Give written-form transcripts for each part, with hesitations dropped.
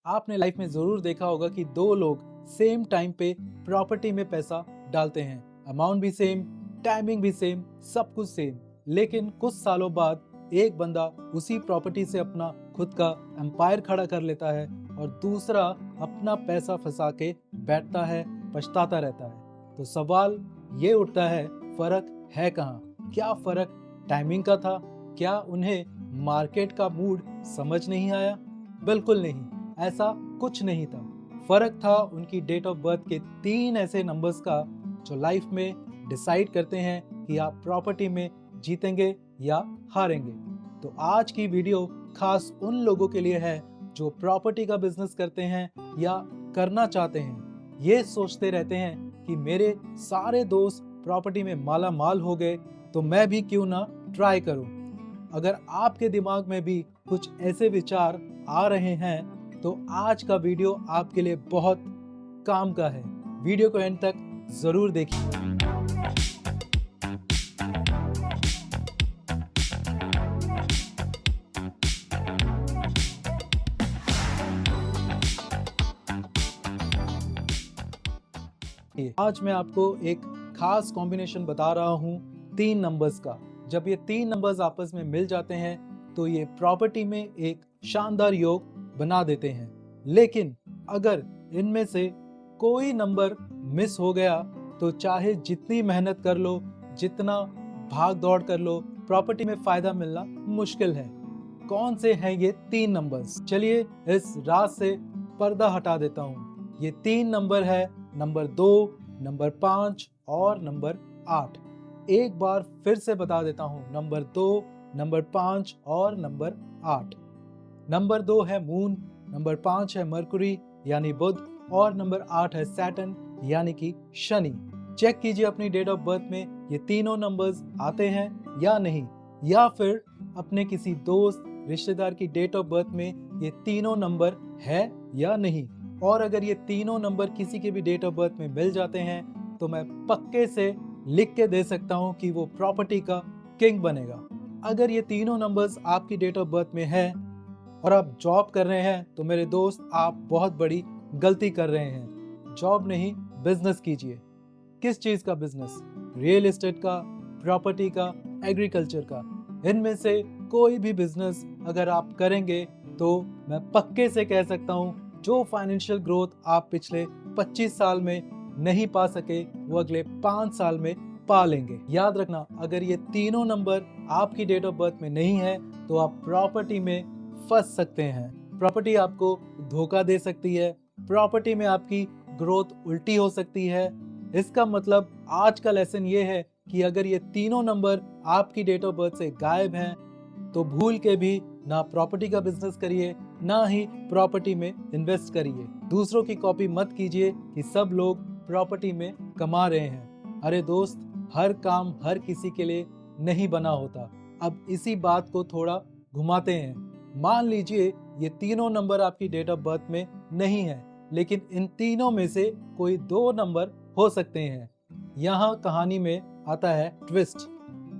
आपने लाइफ में जरूर देखा होगा कि दो लोग सेम टाइम पे प्रॉपर्टी में पैसा डालते हैं। अमाउंट भी सेम, टाइमिंग भी सेम, सब कुछ सेम। लेकिन कुछ सालों बाद एक बंदा उसी प्रॉपर्टी से अपना खुद का एम्पायर खड़ा कर लेता है और दूसरा अपना पैसा फंसा के बैठता है, पछताता रहता है। तो सवाल ये उठता है, फर्क है कहाँ? क्या फर्क टाइमिंग का था? क्या उन्हें मार्केट का मूड समझ नहीं आया? बिल्कुल नहीं, ऐसा कुछ नहीं था। फर्क था उनकी डेट ऑफ बर्थ के 3 ऐसे नंबर्स का जो लाइफ में डिसाइड करते हैं कि आप प्रॉपर्टी में जीतेंगे या हारेंगे। तो आज की वीडियो खास उन लोगों के लिए है जो प्रॉपर्टी का बिजनेस करते हैं या करना चाहते हैं। ये सोचते रहते हैं कि मेरे सारे दोस्त प्रॉपर्टी में माला माल हो गए, तो मैं भी क्यों ना ट्राई करूं। अगर आपके दिमाग में भी कुछ ऐसे विचार आ रहे हैं तो आज का वीडियो आपके लिए बहुत काम का है। वीडियो को एंड तक जरूर देखिए। आज मैं आपको एक खास कॉम्बिनेशन बता रहा हूँ 3 नंबर्स का। जब ये 3 नंबर्स आपस में मिल जाते हैं तो ये प्रॉपर्टी में एक शानदार योग बना देते हैं। लेकिन अगर इनमें से कोई नंबर मिस हो गया तो चाहे जितनी मेहनत कर लो, जितना भाग दौड़ कर लो, प्रॉपर्टी में फायदा मिलना मुश्किल है। कौन से हैं ये 3 नंबर्स? चलिए इस राज से पर्दा हटा देता हूँ। ये 3 नंबर है नंबर 2, नंबर 5 और नंबर 8। एक बार फिर से बता देता हूँ, नंबर 2, नंबर 5 और नंबर 8। नंबर 2 है मून, नंबर 5 है मरकुरी यानी बुध और नंबर 8 है सैटर्न यानी कि शनि। चेक कीजिए अपनी डेट ऑफ बर्थ में ये तीनों नंबर्स आते हैं या नहीं, या फिर अपने किसी दोस्त रिश्तेदार की डेट ऑफ बर्थ में ये तीनों नंबर है या नहीं। और अगर ये तीनों नंबर किसी के भी डेट ऑफ बर्थ में मिल जाते हैं तो मैं पक्के से लिख के दे सकता हूँ कि वो प्रॉपर्टी का किंग बनेगा। अगर ये तीनों नंबर्स आपकी डेट ऑफ बर्थ में है और आप जॉब कर रहे हैं तो मेरे दोस्त आप बहुत बड़ी गलती कर रहे हैं। जॉब नहीं, बिजनेस कीजिए। किस चीज का बिजनेस? रियल एस्टेट का, प्रॉपर्टी का, एग्रीकल्चर का। इनमें से कोई भी बिजनेस अगर आप करेंगे तो मैं पक्के से कह सकता हूँ जो फाइनेंशियल ग्रोथ आप पिछले 25 साल में नहीं पा सके वो अगले 5 साल में पा लेंगे। याद रखना, अगर ये तीनों नंबर आपकी डेट ऑफ बर्थ में नहीं है तो आप प्रॉपर्टी में फंस सकते हैं। प्रॉपर्टी आपको धोखा दे सकती है, प्रॉपर्टी में आपकी ग्रोथ उल्टी हो सकती है। इसका मतलब आज का लेसन ये है कि अगर ये तीनों नंबर आपकी डेट ऑफ बर्थ से गायब हैं तो भूल के भी ना प्रॉपर्टी का बिजनेस करिए, ना ही प्रॉपर्टी में इन्वेस्ट करिए। दूसरों की कॉपी मत कीजिए कि सब लोग प्रॉपर्टी में कमा रहे हैं। अरे दोस्त, हर काम हर किसी के लिए नहीं बना होता। अब इसी बात को थोड़ा घुमाते हैं। मान लीजिए ये तीनों नंबर आपकी डेट ऑफ बर्थ में नहीं है, लेकिन इन तीनों में से कोई 2 नंबर हो सकते हैं। यहाँ कहानी में आता है ट्विस्ट।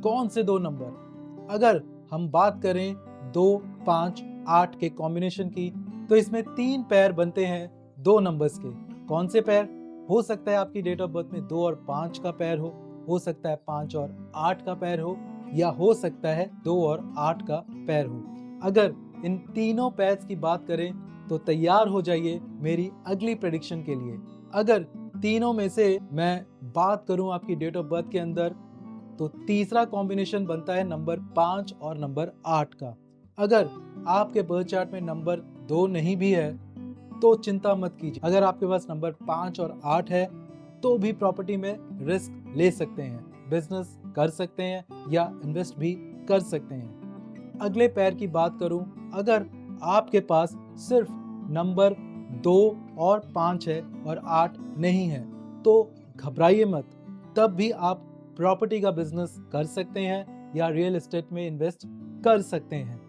कौन से 2 नंबर? अगर हम बात करें 2, 5, 8 के कॉम्बिनेशन की तो इसमें 3 पैर बनते हैं 2 नंबर्स के। कौन से पैर? हो सकता है आपकी डेट ऑफ बर्थ में 2 और 5 का पैर हो सकता है 5 और 8 का पैर हो, या हो सकता है 2 और 8 का पैर हो। अगर इन तीनों पैर्स की बात करें तो तैयार हो जाइए मेरी अगली प्रेडिक्शन के लिए। अगर तीनों में से मैं बात करूं आपकी डेट ऑफ बर्थ के अंदर तो तीसरा कॉम्बिनेशन बनता है नंबर 5 और नंबर 8 का। अगर आपके बर्थ चार्ट में नंबर 2 नहीं भी है तो चिंता मत कीजिए। अगर आपके पास नंबर 5 और 8 है तो भी प्रॉपर्टी में रिस्क ले सकते हैं, बिजनेस कर सकते हैं या इन्वेस्ट भी कर सकते हैं। अगले पैर की बात करूं, अगर आपके पास सिर्फ नंबर 2 और 5 है और 8 नहीं है तो घबराइए मत। तब भी आप प्रॉपर्टी का बिजनेस कर सकते हैं या रियल एस्टेट में इन्वेस्ट कर सकते हैं।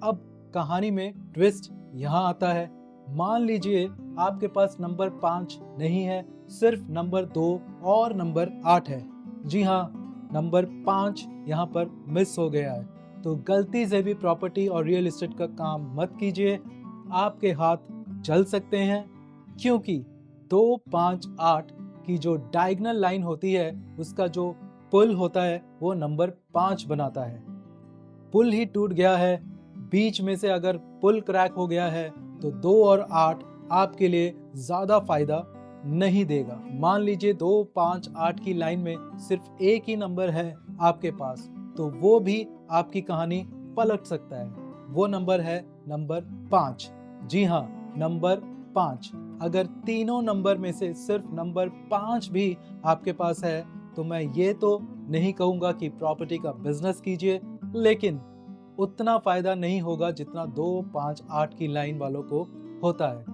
अब कहानी में ट्विस्ट यहाँ आता है। मान लीजिए आपके पास नंबर 5 नहीं है, सिर्फ नंबर 2 और नंबर 8 है। जी हाँ, नंबर 5 यहाँ पर मिस हो गया है। तो गलती से भी प्रॉपर्टी और रियल एस्टेट का काम मत कीजिए। आपके हाथ चल सकते हैं, क्योंकि 2, 5, 8 की जो डायगोनल लाइन होती है उसका जो पुल होता है वो नंबर 5 बनाता है। पुल ही टूट गया है, बीच में से अगर पुल क्रैक हो गया है तो 2 और 8 आपके लिए ज़्यादा फायदा नहीं देगा। मान लीजिए 2, 5, 8 की लाइन में सिर्फ एक ही नंबर है आपके पास, तो वो भी आपकी कहानी पलट सकता है। वो नंबर है नंबर 5। जी हाँ, नंबर 5। अगर तीनों नंबर में से सिर्फ नंबर 5 भी आपके पास है तो मैं ये तो नहीं कहूँगा कि प्रॉपर्टी का बिजनेस कीजिए, लेकिन उतना फायदा नहीं होगा जितना 2, 5, 8 की लाइन वालों को होता है।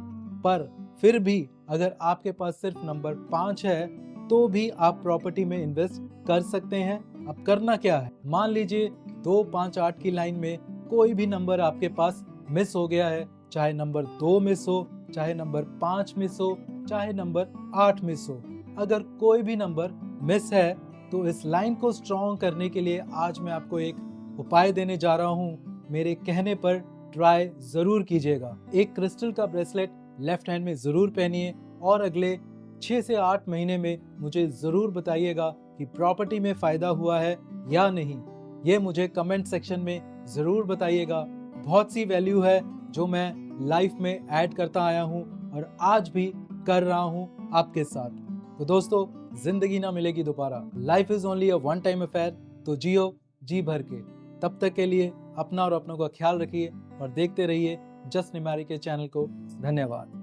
पर फिर भी अगर आपके पास सिर्फ नंबर 5 है तो भी आप प्रॉपर्टी में इन्वेस्ट कर सकते हैं। अब करना क्या है, मान लीजिए 2, 5, 8 की लाइन में कोई भी नंबर आपके पास मिस हो गया है, चाहे नंबर 2 मिस हो, चाहे नंबर 5 मिस हो, चाहे नंबर 8 मिस हो। अगर कोई भी नंबर मिस है तो इस लाइन को स्ट्रॉन्ग करने के लिए आज मैं आपको एक उपाय देने जा रहा हूँ। मेरे कहने पर ट्राई जरूर कीजिएगा। एक क्रिस्टल का ब्रेसलेट लेफ्ट हैंड में जरूर पहनिए और अगले 6 से 8 महीने में मुझे जरूर बताइएगा कि प्रॉपर्टी में फायदा हुआ है या नहीं। ये मुझे कमेंट सेक्शन में जरूर बताइएगा। बहुत सी वैल्यू है जो मैं लाइफ में ऐड करता आया हूँ और आज भी कर रहा हूँ आपके साथ। तो दोस्तों, जिंदगी ना मिलेगी दोबारा। Life is only a one time affair, तो जियो जी भर के। तब तक के लिए अपना और अपनों का ख्याल रखिए और देखते रहिए जस्ट निमारी के चैनल को। धन्यवाद।